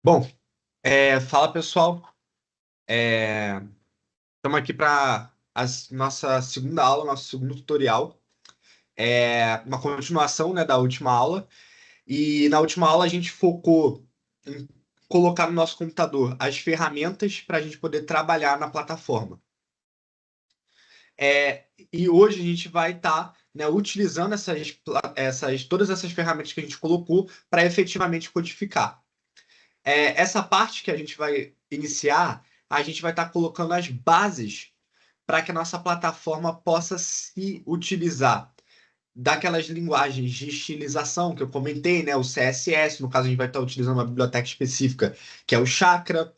Bom, fala pessoal, estamos aqui para a nossa segunda aula, nosso segundo tutorial, uma continuação, né, da última aula. E na última aula a gente focou em colocar no nosso computador as ferramentas para a gente poder trabalhar na plataforma. E hoje a gente vai estar, né, utilizando todas essas ferramentas que a gente colocou para efetivamente codificar. Essa parte que a gente vai iniciar, a gente vai estar colocando as bases para que a nossa plataforma possa se utilizar daquelas linguagens de estilização que eu comentei, né? O CSS, no caso, a gente vai estar utilizando uma biblioteca específica, que é o Chakra.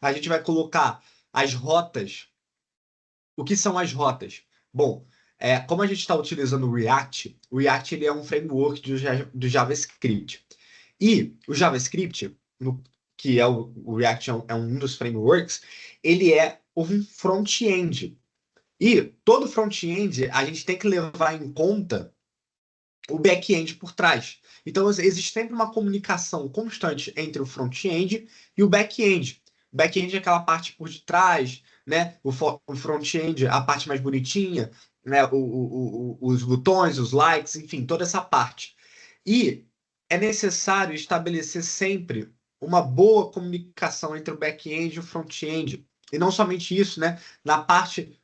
A gente vai colocar as rotas. O que são as rotas? Bom, como a gente está utilizando o React ele é um framework do JavaScript. E o JavaScript, que é o React é um dos frameworks, ele é um front-end. E todo front-end a gente tem que levar em conta o back-end por trás. Então existe sempre uma comunicação constante entre o front-end e o back-end. O back-end é aquela parte por detrás, né? O front-end, a parte mais bonitinha, né? Os botões, os likes, enfim, toda essa parte. E é necessário estabelecer sempre uma boa comunicação entre o back-end e o front-end. E não somente isso, né? Na parte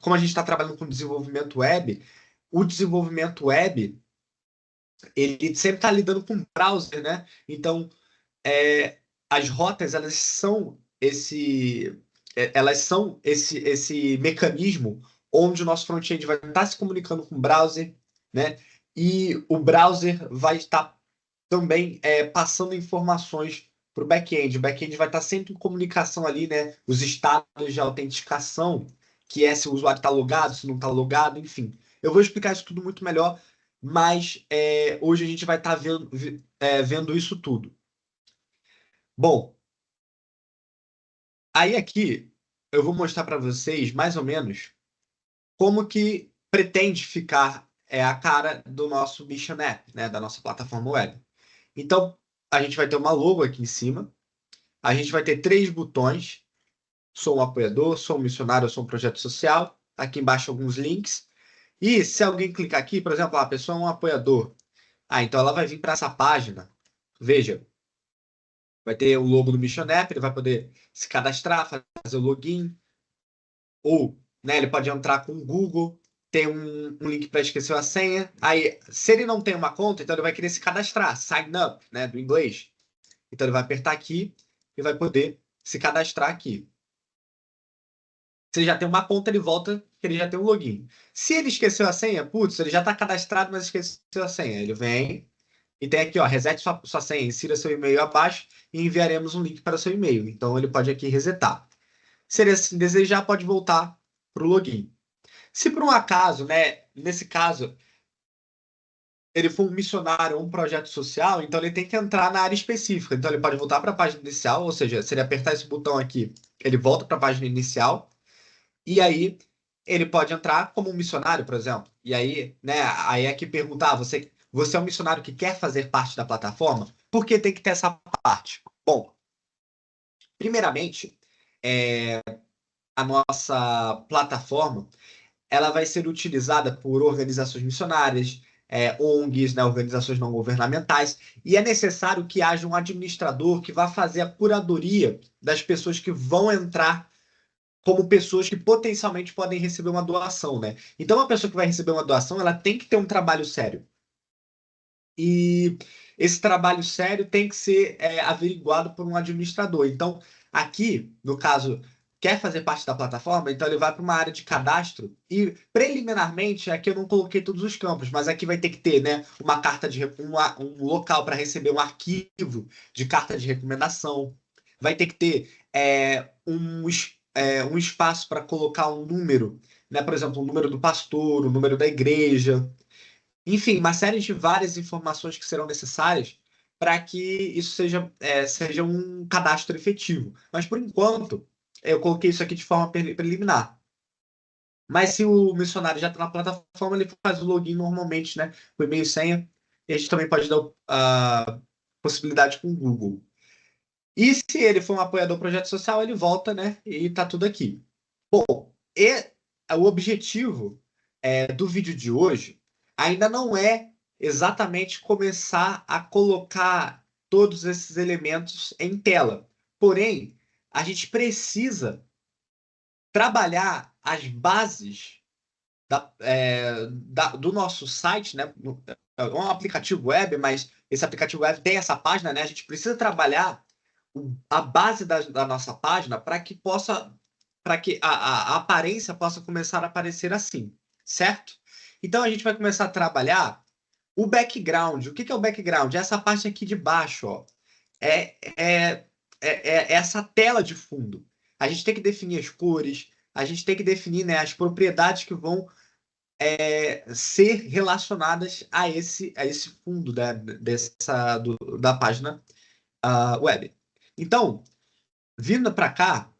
como a gente está trabalhando com desenvolvimento web, o desenvolvimento web, ele sempre está lidando com browser, né? Então, as rotas, elas são esse mecanismo onde o nosso front-end vai estar se comunicando com o browser, né? E o browser vai estar também passando informações para o back-end. O back-end vai estar sempre em comunicação ali, né? Os estados de autenticação, que é se o usuário está logado, se não está logado, enfim. Eu vou explicar isso tudo muito melhor, mas hoje a gente vai estar vendo isso tudo. Bom, aí aqui eu vou mostrar para vocês mais ou menos como que pretende ficar a cara do nosso Mission App, né? Da nossa plataforma web. Então, a gente vai ter uma logo aqui em cima. A gente vai ter três botões. Sou um apoiador, sou um missionário, sou um projeto social. Aqui embaixo alguns links. E se alguém clicar aqui, por exemplo, a pessoa é um apoiador. Então ela vai vir para essa página. Veja, vai ter o logo do Mission App, ele vai poder se cadastrar, fazer o login. Ou, né, ele pode entrar com o Google, tem um link para esquecer a senha. Aí, se ele não tem uma conta, então ele vai querer se cadastrar, sign up, né, do inglês. Então ele vai apertar aqui e vai poder se cadastrar aqui. Se ele já tem uma conta, ele volta que ele já tem um login. Se ele esqueceu a senha, putz, ele já está cadastrado, mas esqueceu a senha. Ele vem e tem aqui, ó, resete sua senha, insira seu e-mail abaixo e enviaremos um link para seu e-mail. Então ele pode aqui resetar. Se ele assim desejar, pode voltar para o login. Se por um acaso, né, nesse caso, ele for um missionário ou um projeto social, então ele tem que entrar na área específica. Então ele pode voltar para a página inicial, ou seja, se ele apertar esse botão aqui, ele volta para a página inicial. E aí ele pode entrar como um missionário, por exemplo. E aí, né, aí é que perguntar, você é um missionário que quer fazer parte da plataforma? Por que tem que ter essa parte? Bom, primeiramente, a nossa plataforma ela vai ser utilizada por organizações missionárias, ONGs, né, organizações não governamentais, e é necessário que haja um administrador que vá fazer a curadoria das pessoas que vão entrar como pessoas que potencialmente podem receber uma doação, né? Então, uma pessoa que vai receber uma doação, ela tem que ter um trabalho sério. E esse trabalho sério tem que ser averiguado por um administrador. Então, aqui, no caso, quer fazer parte da plataforma, então ele vai para uma área de cadastro e, preliminarmente, aqui eu não coloquei todos os campos, mas aqui vai ter que ter, né, uma carta um local para receber um arquivo de carta de recomendação. Vai ter que ter um espaço para colocar um número, né, por exemplo, o número do pastor, o número da igreja. Enfim, uma série de várias informações que serão necessárias para que isso seja um cadastro efetivo. Mas, por enquanto, eu coloquei isso aqui de forma preliminar. Mas se o missionário já está na plataforma, ele faz o login normalmente, né? Com e-mail e senha. E a gente também pode dar a possibilidade com o Google. E se ele for um apoiador do projeto social, ele volta, né? E tá tudo aqui. Bom, e o objetivo do vídeo de hoje ainda não é exatamente começar a colocar todos esses elementos em tela. Porém, a gente precisa trabalhar as bases do nosso site, né? É um aplicativo web, mas esse aplicativo web tem essa página, né? A gente precisa trabalhar a base da nossa página para que a aparência possa começar a aparecer assim, certo? Então a gente vai começar a trabalhar o background. O que é o background? É essa parte aqui de baixo, ó. É, é, é essa tela de fundo. A gente tem que definir as cores, a gente tem que definir, né, as propriedades que vão ser relacionadas a esse fundo da página web. Então, vindo para cá,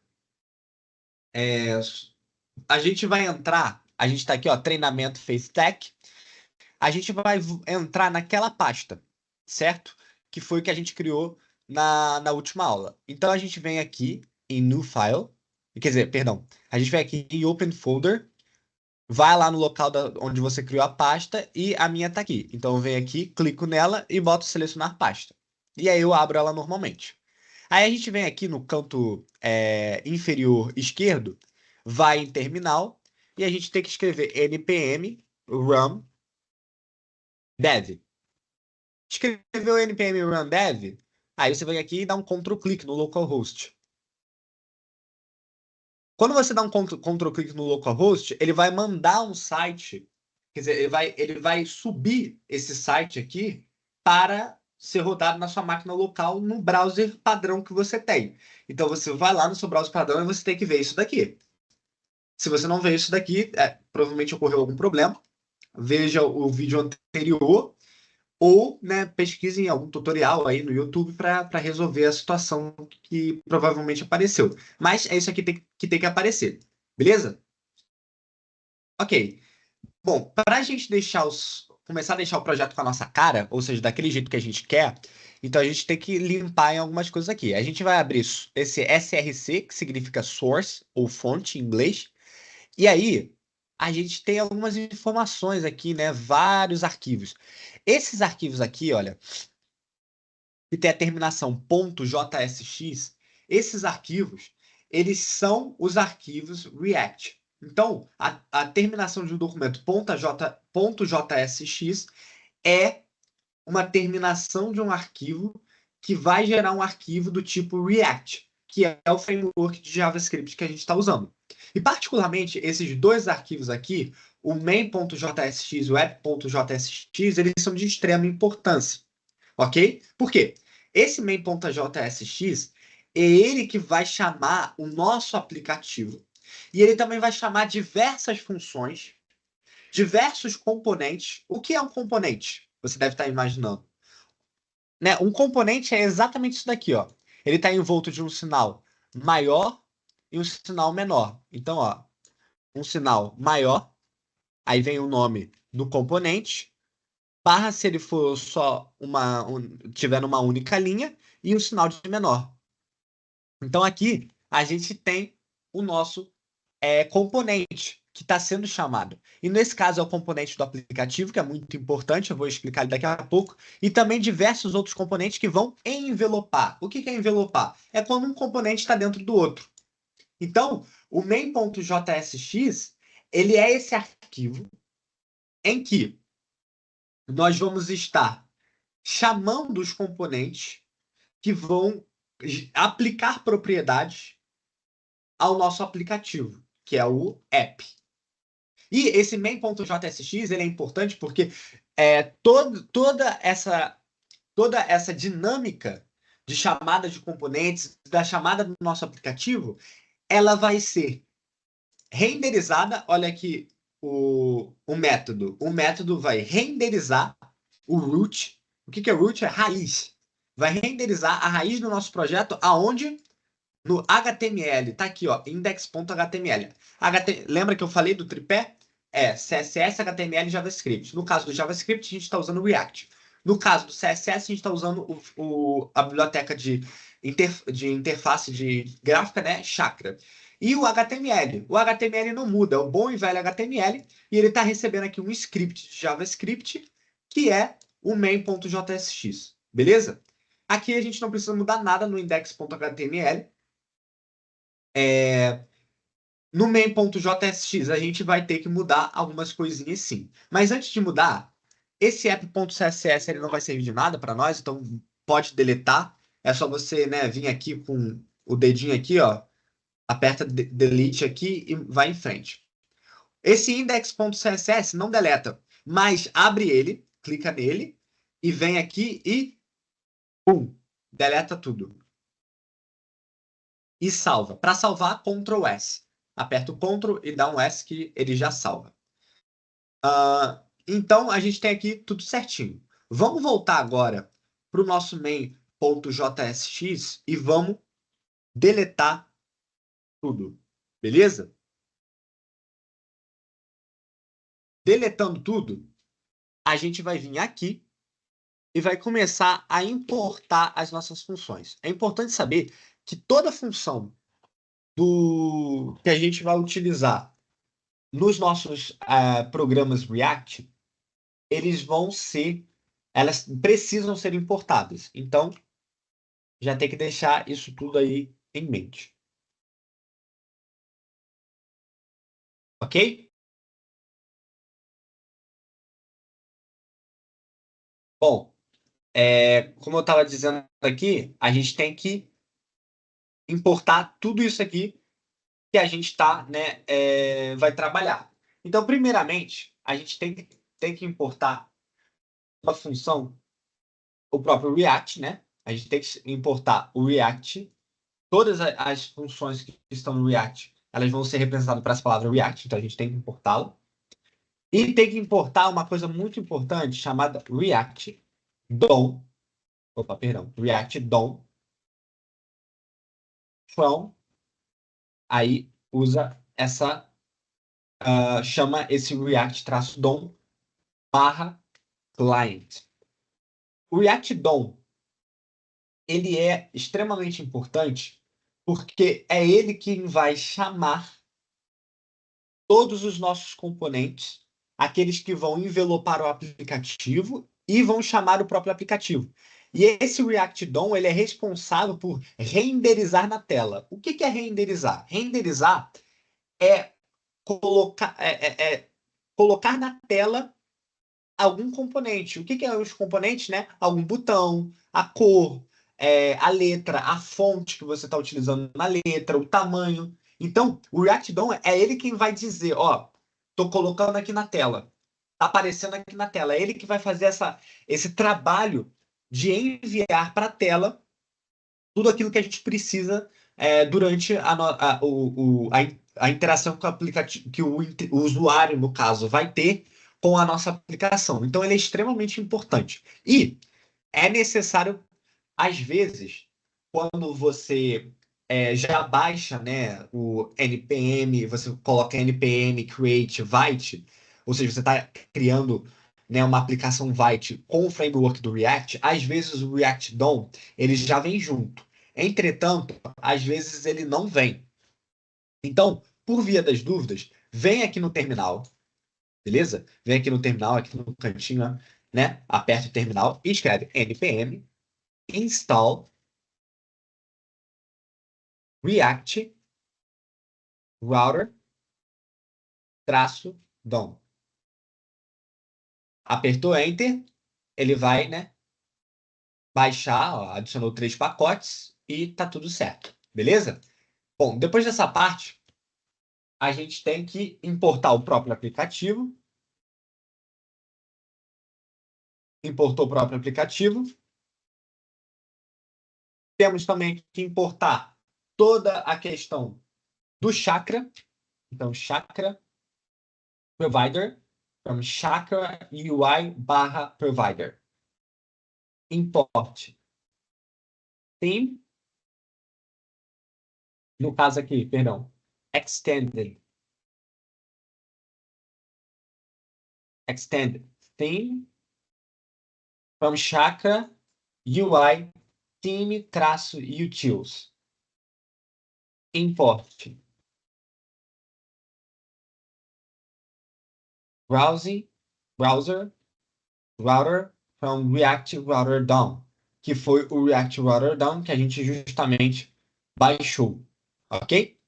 é, a gente vai entrar. A gente está aqui, ó, treinamento FaceTech. A gente vai entrar naquela pasta, certo? Que foi o que a gente criou na última aula. Então a gente vem aqui em New File, quer dizer, perdão, a gente vem aqui em Open Folder, vai lá no local onde você criou a pasta e a minha tá aqui. Então eu venho aqui, clico nela e boto selecionar pasta. E aí eu abro ela normalmente. Aí a gente vem aqui no canto inferior esquerdo, vai em terminal e a gente tem que escrever npm run dev. Escreveu npm run dev, aí você vem aqui e dá um Ctrl clique no localhost. Quando você dá um Ctrl clique no localhost, ele vai mandar um site, quer dizer, ele vai subir esse site aqui para ser rodado na sua máquina local no browser padrão que você tem. Então você vai lá no seu browser padrão e você tem que ver isso daqui. Se você não vê isso daqui, provavelmente ocorreu algum problema. Veja o vídeo anterior ou, né, pesquise em algum tutorial aí no YouTube para resolver a situação que provavelmente apareceu. Mas é isso aqui que tem que aparecer. Beleza? Ok. Bom, para a gente começar a deixar o projeto com a nossa cara, ou seja, daquele jeito que a gente quer, então a gente tem que limpar em algumas coisas aqui. A gente vai abrir esse SRC, que significa source ou fonte em inglês. E aí, a gente tem algumas informações aqui, né? Vários arquivos. Esses arquivos aqui, olha, que tem a terminação .jsx, esses arquivos, eles são os arquivos React. Então, a terminação de um documento .jsx é uma terminação de um arquivo que vai gerar um arquivo do tipo React, que é o framework de JavaScript que a gente está usando. E, particularmente, esses dois arquivos aqui, o main.jsx e o app.jsx, eles são de extrema importância. Ok? Por quê? Esse main.jsx é ele que vai chamar o nosso aplicativo. E ele também vai chamar diversas funções, diversos componentes. O que é um componente? Você deve estar imaginando. Né? Um componente é exatamente isso daqui, ó. Ele está envolto de um sinal maior e um sinal menor. Então, ó, um sinal maior, aí vem o nome do componente, barra se ele for só tiver numa única linha, e o sinal de menor. Então aqui a gente tem o nosso componente que está sendo chamado. E nesse caso é o componente do aplicativo, que é muito importante, eu vou explicar ele daqui a pouco, e também diversos outros componentes que vão envelopar. O que é envelopar? É quando um componente está dentro do outro. Então, o main.jsx, ele é esse arquivo em que nós vamos estar chamando os componentes que vão aplicar propriedades ao nosso aplicativo, que é o app. E esse main.jsx ele é importante porque toda essa dinâmica de chamada de componentes, da chamada do nosso aplicativo, ela vai ser renderizada. Olha aqui o método. O método vai renderizar o root. O que é root? É raiz. Vai renderizar a raiz do nosso projeto aonde? No HTML. Tá aqui, ó, index.html. Lembra que eu falei do tripé? CSS, HTML e JavaScript. No caso do JavaScript, a gente está usando o React. No caso do CSS, a gente está usando a biblioteca de de interface de gráfica, né? Chakra. E o HTML. O HTML não muda, é o bom e velho HTML, e ele está recebendo aqui um script de JavaScript, que é o main.jsx. Beleza? Aqui a gente não precisa mudar nada no index.html. No main.jsx a gente vai ter que mudar algumas coisinhas sim. Mas antes de mudar, esse app.css ele não vai servir de nada para nós, então pode deletar. É só você, né, vir aqui com o dedinho aqui, ó, aperta delete aqui e vai em frente. Esse index.css não deleta, mas abre ele, clica nele e vem aqui e pum, deleta tudo. E salva. Para salvar, Ctrl S. Aperta o Ctrl e dá um S que ele já salva. Então, a gente tem aqui tudo certinho. Vamos voltar agora para o nosso main.jsx e vamos deletar tudo. Beleza? Deletando tudo, a gente vai vir aqui e vai começar a importar as nossas funções. É importante saber que toda função que a gente vai utilizar nos nossos programas React, elas precisam ser importadas. Então, já tem que deixar isso tudo aí em mente. Ok? Bom, como eu estava dizendo aqui, a gente tem que importar tudo isso aqui que a gente né, vai trabalhar. Então, primeiramente, a gente tem que importar uma função, o próprio React, né? A gente tem que importar o React. Todas as funções que estão no React, elas vão ser representadas para essa palavra React, então a gente tem que importá-la. E tem que importar uma coisa muito importante chamada React DOM. Opa, perdão. React DOM from. Aí usa chama esse React-DOM barra client. O React DOM, ele é extremamente importante porque é ele quem vai chamar todos os nossos componentes, aqueles que vão envelopar o aplicativo e vão chamar o próprio aplicativo. E esse React DOM ele é responsável por renderizar na tela. O que é renderizar? Renderizar é colocar na tela algum componente. O que é os componentes, né? Algum botão, a cor, a letra, a fonte que você está utilizando na letra, o tamanho. Então, o React DOM é ele quem vai dizer, ó, tô colocando aqui na tela, tá aparecendo aqui na tela. É ele que vai fazer esse trabalho de enviar para a tela tudo aquilo que a gente precisa durante a interação que o aplicativo, que o usuário, no caso, vai ter com a nossa aplicação. Então, ele é extremamente importante. E é necessário, às vezes, quando você já baixa, né, o NPM, você coloca NPM create Vite, ou seja, você está criando, né, uma aplicação Vite com o framework do React, às vezes o React DOM ele já vem junto. Entretanto, às vezes ele não vem. Então, por via das dúvidas, vem aqui no terminal, beleza? Vem aqui no terminal, aqui no cantinho, né? Aperta o terminal e escreve npm install React Router -DOM. Apertou Enter, ele vai, né, baixar, ó, adicionou 3 pacotes e tá tudo certo, beleza? Bom, depois dessa parte, a gente tem que importar o próprio aplicativo. Importou o próprio aplicativo. Temos também que importar toda a questão do Chakra. Então, Chakra Provider, from Chakra UI barra Provider. Import theme, no caso aqui, perdão, extended theme from Chakra UI theme-utils. Import browser router from React Router DOM, que foi o React Router DOM que a gente justamente baixou, ok?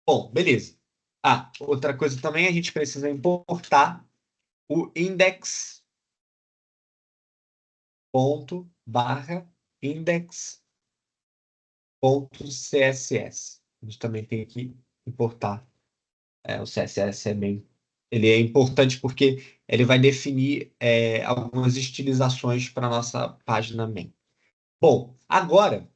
Bom, beleza. Ah, outra coisa também, a gente precisa importar o index.barra index.css. A gente também tem que importar. O CSS ele é importante porque ele vai definir algumas estilizações para a nossa página main. Bom, agora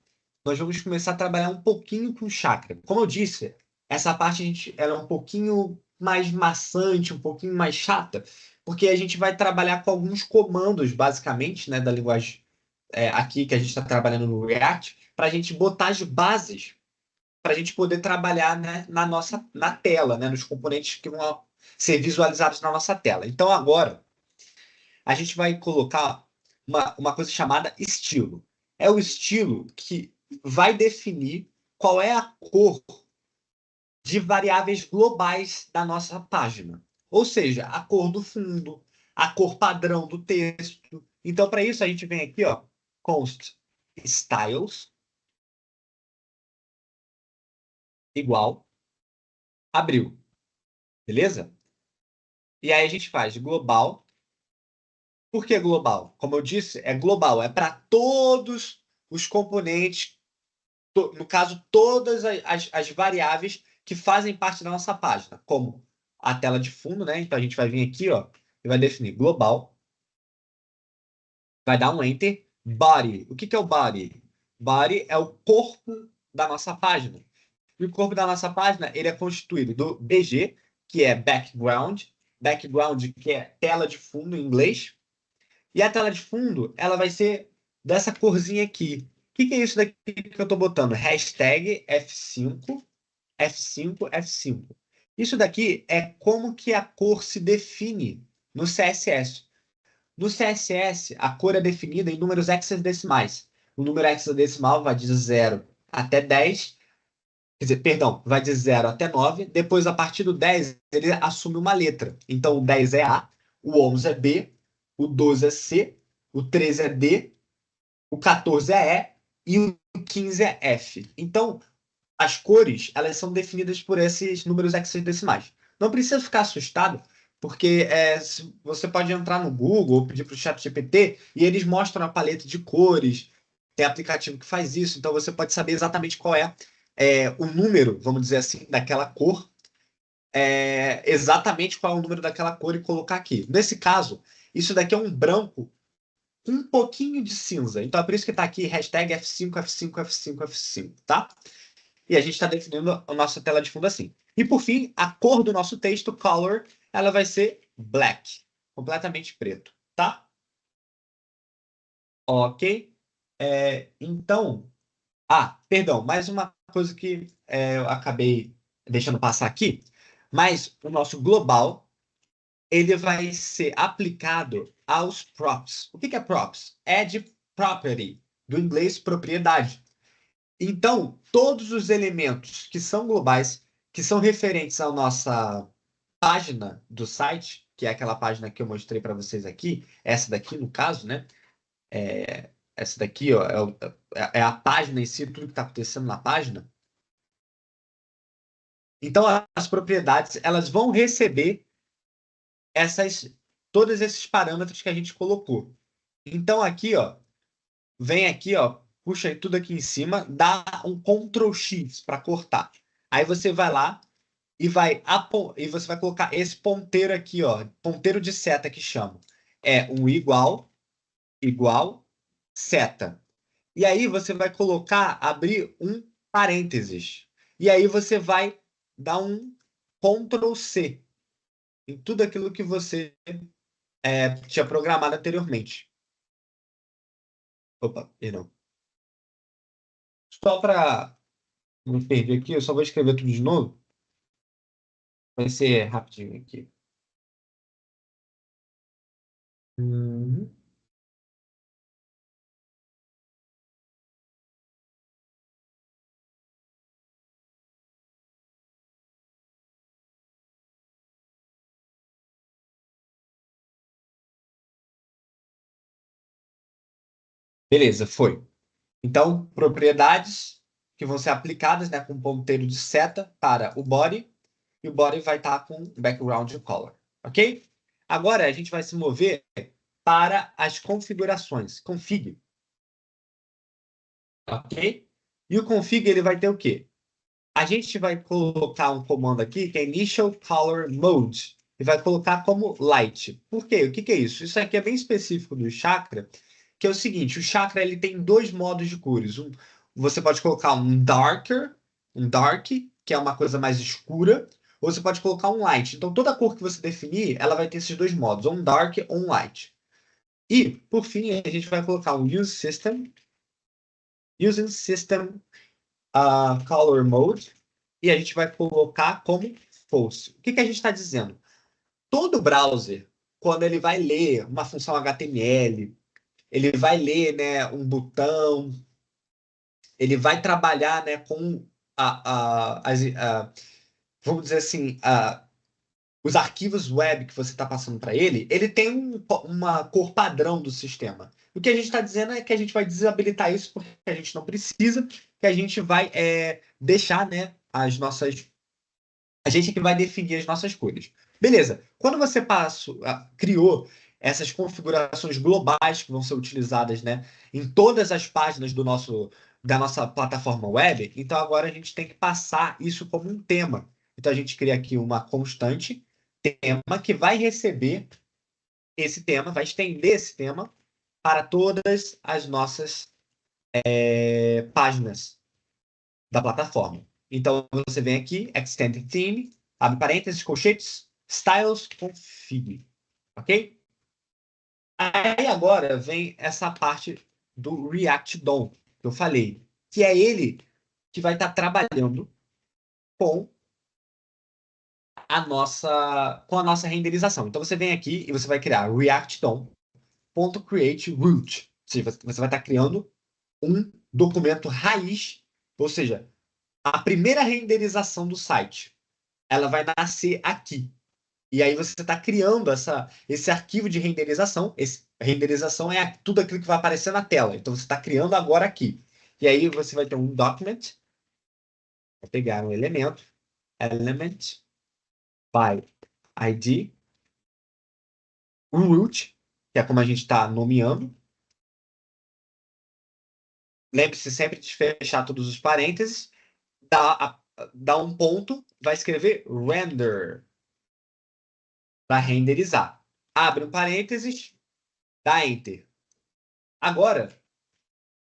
nós vamos começar a trabalhar um pouquinho com chakra. Como eu disse, essa parte ela é um pouquinho mais maçante, um pouquinho mais chata, porque a gente vai trabalhar com alguns comandos, basicamente, né, da linguagem aqui que a gente está trabalhando no React, para a gente botar as bases para a gente poder trabalhar, né, na tela, né, nos componentes que vão ser visualizados na nossa tela. Então, agora, a gente vai colocar uma coisa chamada estilo. É o estilo que vai definir qual é a cor de variáveis globais da nossa página. Ou seja, a cor do fundo, a cor padrão do texto. Então, para isso, a gente vem aqui, ó, const styles igual abril. Beleza? E aí a gente faz global. Por que global? Como eu disse, é global, é para todos os componentes, no caso, todas as variáveis que fazem parte da nossa página, como a tela de fundo, né? Então a gente vai vir aqui, ó, e vai definir global, vai dar um enter, body. O que é o body? Body é o corpo da nossa página. E o corpo da nossa página, ele é constituído do BG, que é background, que é tela de fundo em inglês. E a tela de fundo, ela vai ser dessa corzinha aqui. O que é isso daqui que eu estou botando? Hashtag F5, F5, F5. Isso daqui é como que a cor se define no CSS. No CSS, a cor é definida em números hexadecimais. O número hexadecimal vai de 0 até 10. Quer dizer, perdão, vai de 0 até 9. Depois, a partir do 10, ele assume uma letra. Então, o 10 é A, o 11 é B, o 12 é C, o 13 é D, o 14 é E e o 15 é F. Então, as cores, elas são definidas por esses números hexadecimais. Não precisa ficar assustado, porque você pode entrar no Google ou pedir para o ChatGPT e eles mostram a paleta de cores. Tem aplicativo que faz isso, então você pode saber exatamente qual é o número, vamos dizer assim, daquela cor, exatamente qual é o número daquela cor e colocar aqui. Nesse caso, isso daqui é um branco com um pouquinho de cinza. Então é por isso que está aqui hashtag F5, F5, F5, F5, tá? E a gente está definindo a nossa tela de fundo assim. E por fim, a cor do nosso texto, color, ela vai ser black, completamente preto, tá? Ok? Então, perdão, mais uma coisa que eu acabei deixando passar aqui, mas o nosso global, ele vai ser aplicado aos props. O que é props? É de property, do inglês propriedade. Então, todos os elementos que são globais, que são referentes à nossa página do site, que é aquela página que eu mostrei para vocês aqui, essa daqui no caso, né? Essa daqui, ó, é a página em si, tudo que está acontecendo na página. Então, as propriedades, elas vão receber todos esses parâmetros que a gente colocou. Então, aqui, ó, vem aqui, ó, puxa tudo aqui em cima, dá um Ctrl X para cortar. Aí você vai lá e você vai colocar esse ponteiro aqui, ó, ponteiro de seta que chama. É um igual, seta. E aí você vai abrir um parênteses. E aí você vai dar um Ctrl C em tudo aquilo que você tinha programado anteriormente. Opa, perdão. Só para não perder aqui, eu só vou escrever tudo de novo. Vai ser rapidinho aqui. Uhum. Beleza, foi. Então, propriedades que vão ser aplicadas, né, com ponteiro de seta para o body, e o body vai estar com background color, ok? Agora a gente vai se mover para as configurações. Config, ok? E o config ele vai ter o quê? A gente vai colocar um comando aqui que é initial color mode e vai colocar como light. Por quê? O que que é isso? Isso aqui é bem específico do Chakra, que é o seguinte, o Chakra ele tem dois modos de cores. Você pode colocar um dark, que é uma coisa mais escura, ou você pode colocar um light. Então toda cor que você definir, ela vai ter esses dois modos, ou um dark ou um light. E, por fim, a gente vai colocar um using system color mode, e a gente vai colocar como false. O que que a gente está dizendo? Todo browser, quando ele vai ler uma função HTML, ele vai ler, né, um botão, ele vai trabalhar, né, com vamos dizer assim, os arquivos web que você está passando para ele tem uma cor padrão do sistema. O que a gente está dizendo é que a gente vai desabilitar isso porque a gente não precisa, que a gente vai deixar, né, as nossas. A gente que vai definir as nossas cores. Beleza. Quando você criou essas configurações globais que vão ser utilizadas, né, em todas as páginas da nossa plataforma web, então agora a gente tem que passar isso como um tema. Então a gente cria aqui uma constante tema que vai receber esse tema, vai estender esse tema para todas as nossas páginas da plataforma. Então você vem aqui, Extend Theme, abre parênteses, colchetes, Styles Config. Ok? Aí agora vem essa parte do React DOM, que eu falei, que é ele que vai estar trabalhando com com a nossa renderização. Então você vem aqui e você vai criar React DOM.create root. Ou seja, você vai estar criando um documento raiz, ou seja, a primeira renderização do site, ela vai nascer aqui. E aí você está criando esse arquivo de renderização. Renderização é tudo aquilo que vai aparecer na tela. Então você está criando agora aqui. E aí você vai ter um document, vai pegar um elemento, element by ID, um root, que é como a gente está nomeando. Lembre-se sempre de fechar todos os parênteses, dá um ponto, vai escrever render para renderizar. Abre um parênteses, dá enter. Agora,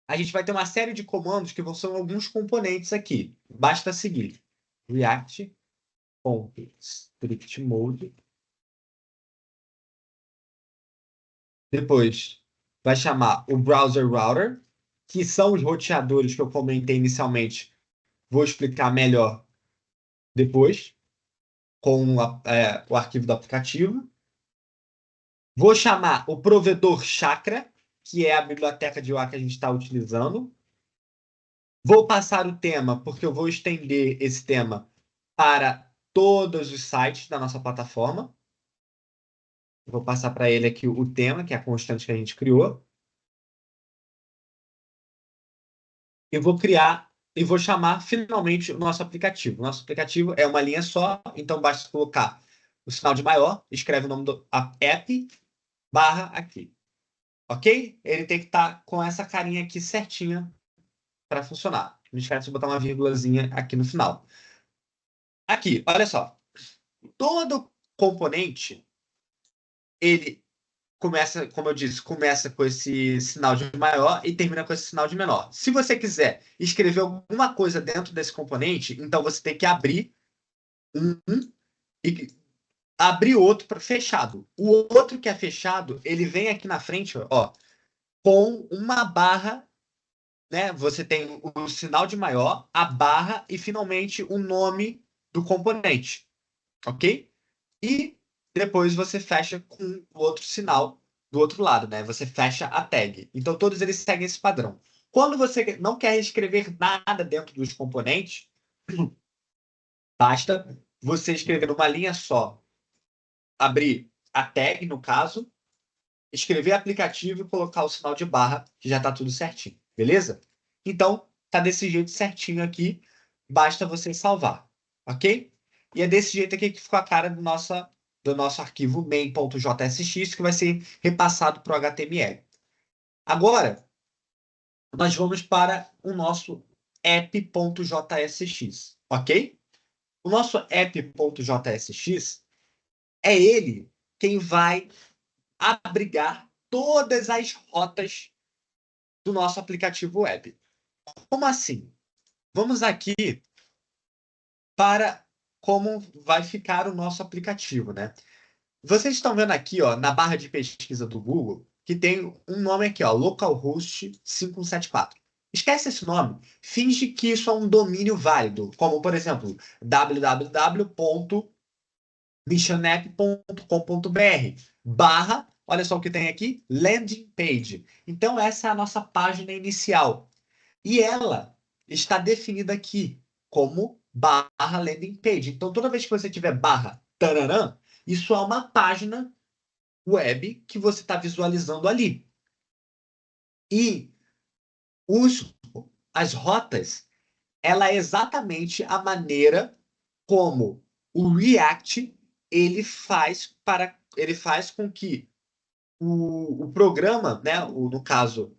a gente vai ter uma série de comandos que vão ser alguns componentes aqui. Basta seguir react.strict-mode. Depois vai chamar o browser router, que são os roteadores que eu comentei inicialmente. Vou explicar melhor depois, com o arquivo do aplicativo. Vou chamar o provedor Chakra, que é a biblioteca de UI que a gente está utilizando. Vou passar o tema, porque eu vou estender esse tema para todos os sites da nossa plataforma. Vou passar para ele aqui o tema, que é a constante que a gente criou. E vou criar e vou chamar finalmente o nosso aplicativo. O nosso aplicativo é uma linha só, então basta colocar o sinal de maior, escreve o nome do app, barra aqui. Ok? Ele tem que estar com essa carinha aqui certinha para funcionar. Não esquece de botar uma vírgulazinha aqui no final. Aqui, olha só. Todo componente, ele começa, como eu disse, começa com esse sinal de maior e termina com esse sinal de menor. Se você quiser escrever alguma coisa dentro desse componente, então você tem que abrir um e abrir outro para fechado. O outro que é fechado, ele vem aqui na frente, ó, com uma barra, né? Você tem o sinal de maior, a barra e finalmente o nome do componente, ok? E depois você fecha com o outro sinal do outro lado, né? Você fecha a tag. Então, todos eles seguem esse padrão. Quando você não quer escrever nada dentro dos componentes, basta você escrever numa linha só, abrir a tag, no caso, escrever aplicativo e colocar o sinal de barra, que já está tudo certinho, beleza? Então, tá desse jeito certinho aqui, basta você salvar, ok? E é desse jeito aqui que ficou a cara do nosso arquivo main.jsx, que vai ser repassado para o HTML. Agora, nós vamos para o nosso app.jsx, ok? O nosso app.jsx é ele quem vai abrigar todas as rotas do nosso aplicativo web. Como assim? Vamos aqui para como vai ficar o nosso aplicativo, né? Vocês estão vendo aqui, ó, na barra de pesquisa do Google, que tem um nome aqui, ó, localhost 5174. Esquece esse nome. Finge que isso é um domínio válido, como, por exemplo, www.missionapp.com.br barra, olha só o que tem aqui, landing page. Então, essa é a nossa página inicial. E ela está definida aqui como barra landing page. Então, toda vez que você tiver barra tararã, isso é uma página web que você está visualizando ali. E os, as rotas, ela é exatamente a maneira como o React ele faz com que o programa, né, no caso,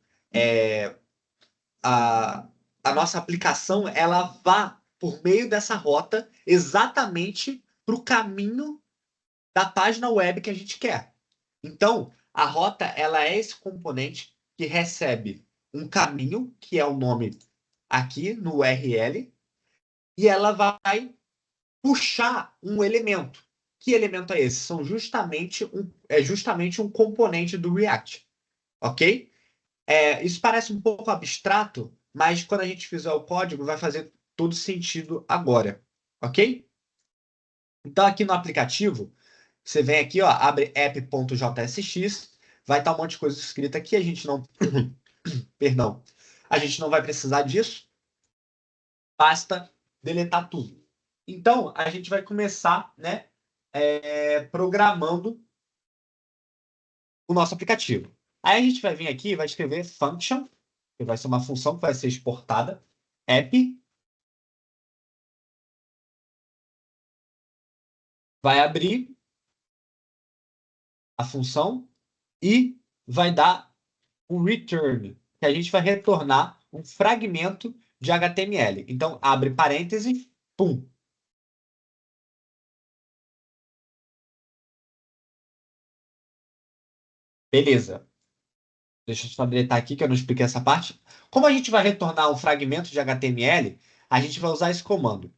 a, a nossa aplicação, ela vá por meio dessa rota exatamente para o caminho da página web que a gente quer. Então, a rota ela é esse componente que recebe um caminho, que é o nome aqui no URL, e ela vai puxar um elemento. Que elemento é esse? É justamente um componente do React, ok? Isso parece um pouco abstrato, mas quando a gente fizer o código vai fazer todo sentido agora, ok? Então aqui no aplicativo você vem aqui, ó, abre app.jsx, vai estar um monte de coisa escrita aqui, a gente não, perdão, a gente não vai precisar disso, basta deletar tudo. Então, a gente vai começar, né, programando o nosso aplicativo. Aí a gente vai vir aqui e vai escrever function, que vai ser uma função que vai ser exportada, app, vai abrir a função e vai dar um return, que a gente vai retornar um fragmento de HTML. Então, abre parêntese, pum. Beleza. Deixa eu só deletar aqui que eu não expliquei essa parte. Como a gente vai retornar um fragmento de HTML, a gente vai usar esse comando.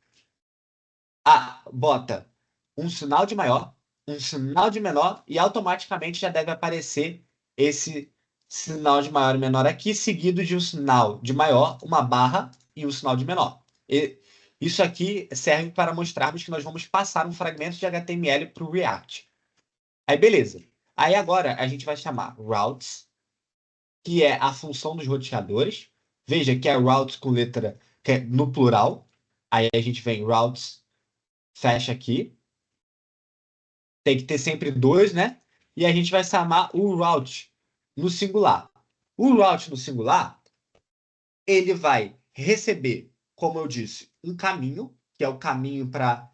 Bota um sinal de maior, um sinal de menor e automaticamente já deve aparecer esse sinal de maior e menor aqui, seguido de um sinal de maior, uma barra e um sinal de menor. Isso aqui serve para mostrarmos que nós vamos passar um fragmento de HTML para o React. Aí, beleza. Aí agora a gente vai chamar routes, que é a função dos roteadores. Veja que é routes com letra que é no plural. Aí a gente vem routes, fecha aqui. Tem que ter sempre dois, né? E a gente vai chamar o route no singular. O route no singular, ele vai receber, como eu disse, um caminho, que é o caminho para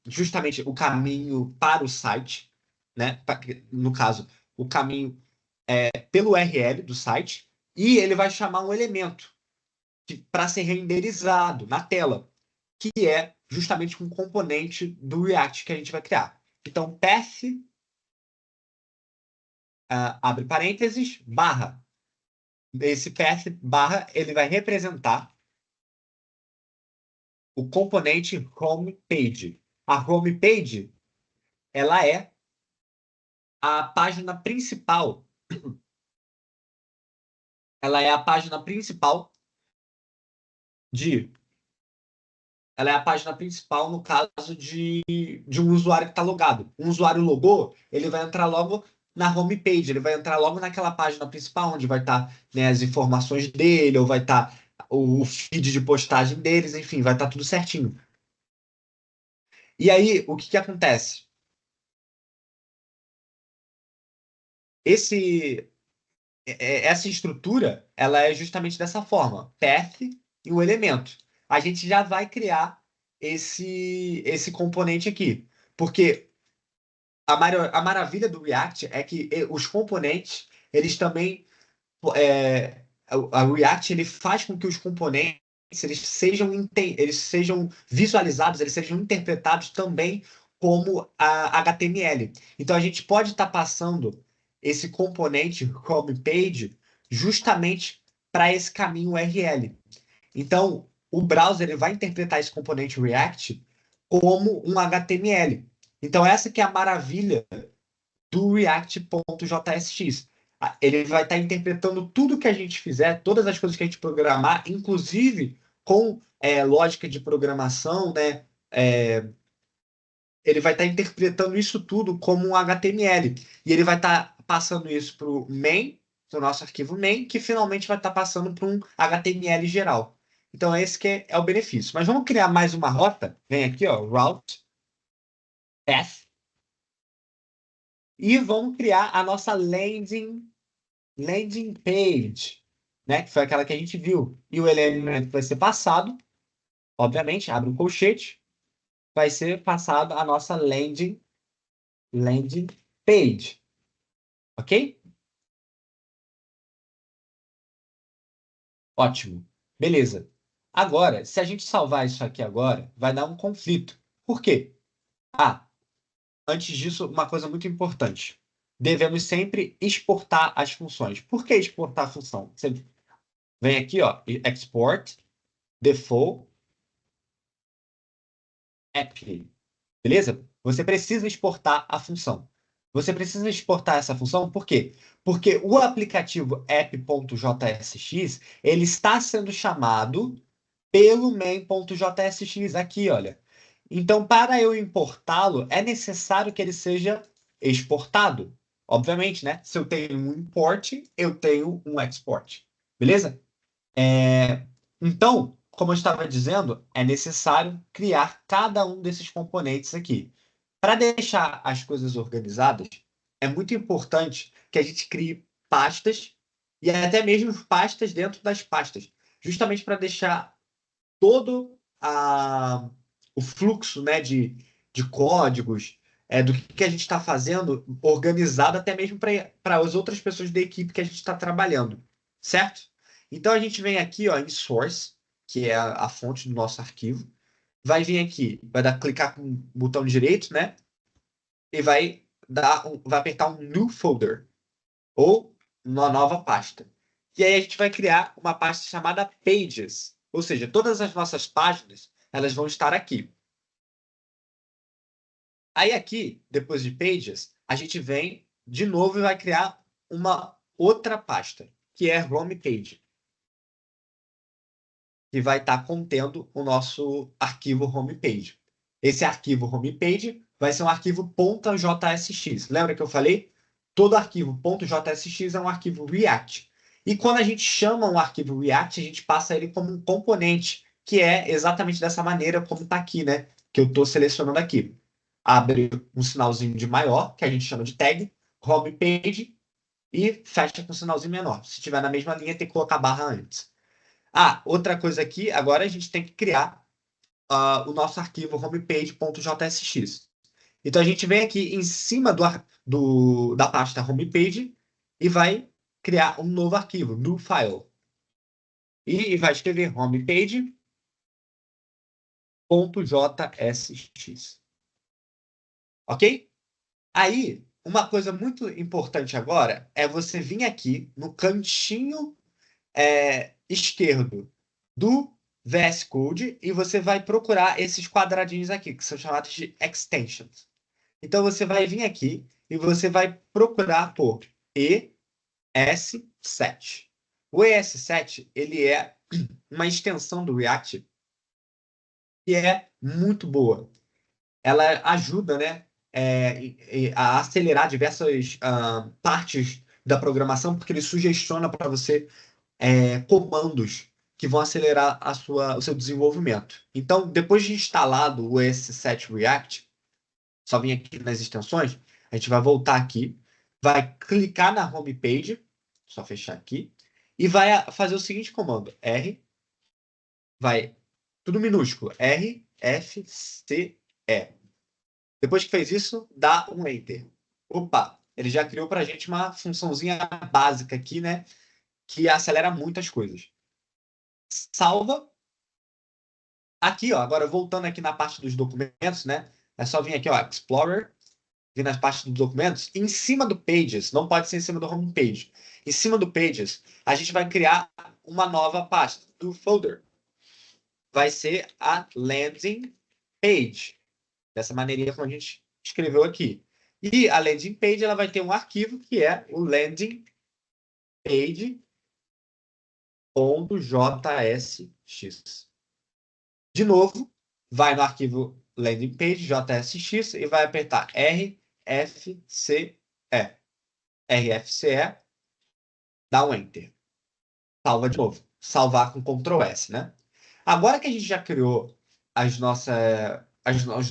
justamente o caminho para o site, né? No caso, o caminho pelo URL do site, e ele vai chamar um elemento para ser renderizado na tela, que é justamente um componente do React que a gente vai criar. Então, path, abre parênteses, barra. Esse path barra, ele vai representar o componente home page. A home page, ela é a página principal. Ela é a página principal de ela é a página principal no caso de um usuário que está logado. Um usuário logou, ele vai entrar logo na homepage. Ele vai entrar logo naquela página principal, onde vai estar, né, as informações dele, ou vai estar o feed de postagem deles, enfim, vai estar tudo certinho. E aí, o que que acontece? Esse, essa estrutura, ela é justamente dessa forma, path e o elemento. A gente já vai criar esse componente aqui, porque a maravilha do React é que os componentes, eles também, a React, ele faz com que os componentes, eles sejam visualizados, eles sejam interpretados também como a HTML. Então a gente pode estar passando esse componente home page justamente para esse caminho URL. Então o browser ele vai interpretar esse componente React como um HTML. Então essa que é a maravilha do React.jsx. Ele vai estar interpretando tudo que a gente fizer, todas as coisas que a gente programar, inclusive com lógica de programação, né? Ele vai estar interpretando isso tudo como um HTML. E ele vai estar passando isso para o main, para o nosso arquivo main, que finalmente vai estar passando para um HTML geral. Então, esse que é o benefício. Mas vamos criar mais uma rota. Vem aqui, ó, route, path, e vamos criar a nossa landing page, né? Que foi aquela que a gente viu. E o elemento vai ser passado, obviamente, abre um colchete, vai ser passado a nossa landing page, ok? Ótimo. Beleza. Agora, se a gente salvar isso aqui agora, vai dar um conflito. Por quê? Ah, antes disso, uma coisa muito importante. Devemos sempre exportar as funções. Por que exportar a função? Você vem aqui, ó, export, default, app. Beleza? Você precisa exportar a função. Você precisa exportar essa função por quê? Porque o aplicativo app.jsx ele está sendo chamado pelo main.jsx aqui, olha. Então, para eu importá-lo, é necessário que ele seja exportado. Obviamente, né? Se eu tenho um import, eu tenho um export. Beleza? Então, como eu estava dizendo, é necessário criar cada um desses componentes aqui. Para deixar as coisas organizadas, é muito importante que a gente crie pastas e até mesmo pastas dentro das pastas, justamente para deixar todo o fluxo, né, de códigos, do que a gente está fazendo organizado, até mesmo para as outras pessoas da equipe que a gente está trabalhando, certo? Então a gente vem aqui, ó, em source, que é a fonte do nosso arquivo, vai vir aqui, vai dar clicar com o botão direito, né? E vai apertar um new folder ou uma nova pasta. E aí a gente vai criar uma pasta chamada pages, ou seja, todas as nossas páginas, elas vão estar aqui. Aí aqui, depois de pages, a gente vem de novo e vai criar uma outra pasta, que é home page, que vai estar contendo o nosso arquivo homepage. Esse arquivo homepage vai ser um arquivo .jsx. Lembra que eu falei? Todo arquivo .jsx é um arquivo React. E quando a gente chama um arquivo React, a gente passa ele como um componente, que é exatamente dessa maneira como está aqui, né? Que eu estou selecionando aqui. Abre um sinalzinho de maior, que a gente chama de tag, homepage, e fecha com um sinalzinho menor. Se estiver na mesma linha, tem que colocar barra antes. Ah, outra coisa aqui, agora a gente tem que criar o nosso arquivo homepage.jsx. Então a gente vem aqui em cima da pasta homepage e vai criar um novo arquivo, new file. E vai escrever homepage.jsx. Ok? Aí, uma coisa muito importante agora é você vir aqui no cantinho esquerdo do VS Code e você vai procurar esses quadradinhos aqui, que são chamados de extensions. Então você vai vir aqui e você vai procurar por ES7. O ES7, ele é uma extensão do React que é muito boa. Ela ajuda, né, a acelerar diversas partes da programação, porque ele sugestiona para você comandos que vão acelerar o seu desenvolvimento. Então, depois de instalado o ES7 React, só vir aqui nas extensões, a gente vai voltar aqui, vai clicar na home page, só fechar aqui, e vai fazer o seguinte comando: vai tudo minúsculo, RFCE. Depois que fez isso, dá um Enter. Opa, ele já criou para a gente uma funçãozinha básica aqui, né? Que acelera muitas coisas. Salva. Aqui, ó, agora voltando aqui na parte dos documentos, né? É só vir aqui, ó, Explorer, vir nas partes dos documentos. Em cima do Pages, não pode ser em cima do home page. Em cima do Pages, a gente vai criar uma nova pasta do folder. Vai ser a landing page. Dessa maneirinha como a gente escreveu aqui. E a landing page ela vai ter um arquivo que é o landing page.jsx. De novo, vai no arquivo landing page JSX e vai apertar RFCE. RFCE, dá um Enter. Salva de novo. Salvar com Ctrl S, né? Agora que a gente já criou os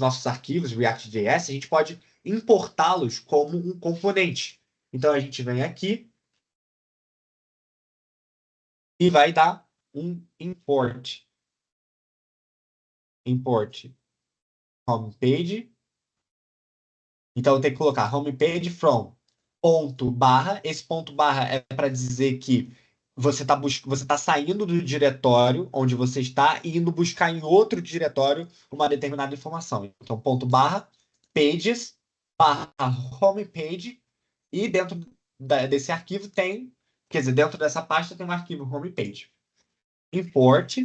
nossos arquivos React.js, a gente pode importá-los como um componente. Então a gente vem aqui e vai dar um import. Import homepage. Então eu tenho que colocar homepage from ponto barra. Esse ponto barra é para dizer que você está saindo do diretório onde você está e indo buscar em outro diretório uma determinada informação. Então, ponto barra, pages, barra homepage, e dentro desse arquivo tem, quer dizer, dentro dessa pasta tem um arquivo homepage. Import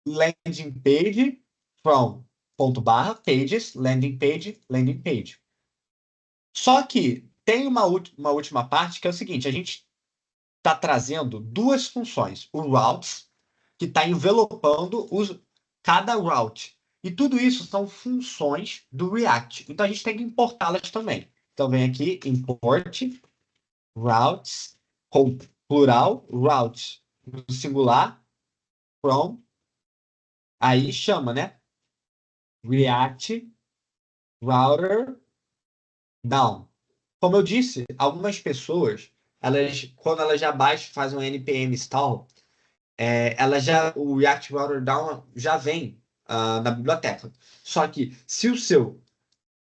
landing page from ponto barra, pages, landing page. Só que tem uma última parte que é o seguinte: a gente está trazendo duas funções. O routes, que está envelopando cada route. E tudo isso são funções do React. Então a gente tem que importá-las também. Então vem aqui, import routes, com plural, routes, no singular, from, aí chama, né? React Router Down. Como eu disse, algumas pessoas, quando elas já baixam, fazem um npm install, o React Router Down já vem na biblioteca. Só que se o seu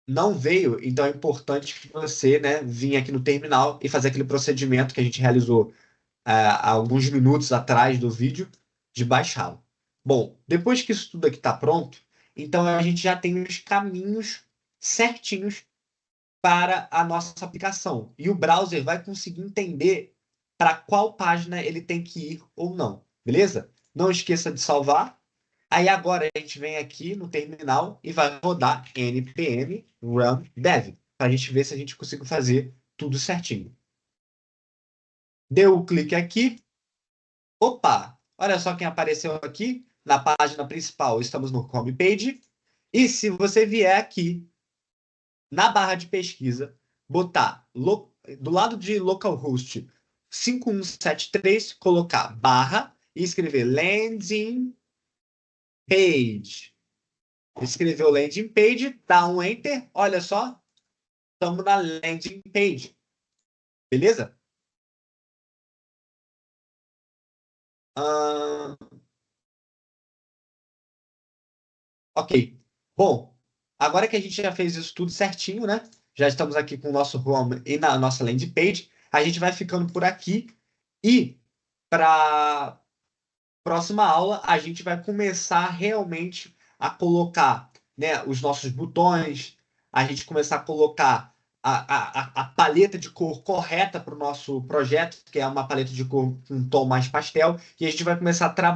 não veio, então é importante que você, né, vir aqui no terminal e fazer aquele procedimento que a gente realizou há alguns minutos atrás do vídeo de baixá-lo. Bom, depois que isso tudo aqui está pronto, então a gente já tem os caminhos certinhos para a nossa aplicação. E o browser vai conseguir entender para qual página ele tem que ir ou não. Beleza? Não esqueça de salvar. Aí agora a gente vem aqui no terminal e vai rodar npm run dev para a gente ver se a gente consegue fazer tudo certinho. Deu o clique aqui. Opa! Olha só quem apareceu aqui na página principal. Estamos no home page. E se você vier aqui na barra de pesquisa, botar do lado de localhost 5173, colocar barra e escrever landing page. Escreveu landing page, dá um enter, olha só, estamos na landing page. Beleza? Ok. Bom, agora que a gente já fez isso tudo certinho, né? Já estamos aqui com o nosso home e na nossa landing page. A gente vai ficando por aqui e para próxima aula a gente vai começar realmente a colocar, né, os nossos botões, a gente começar a colocar a paleta de cor correta para o nosso projeto, que é uma paleta de cor com um tom mais pastel, e a gente vai começar a trabalhar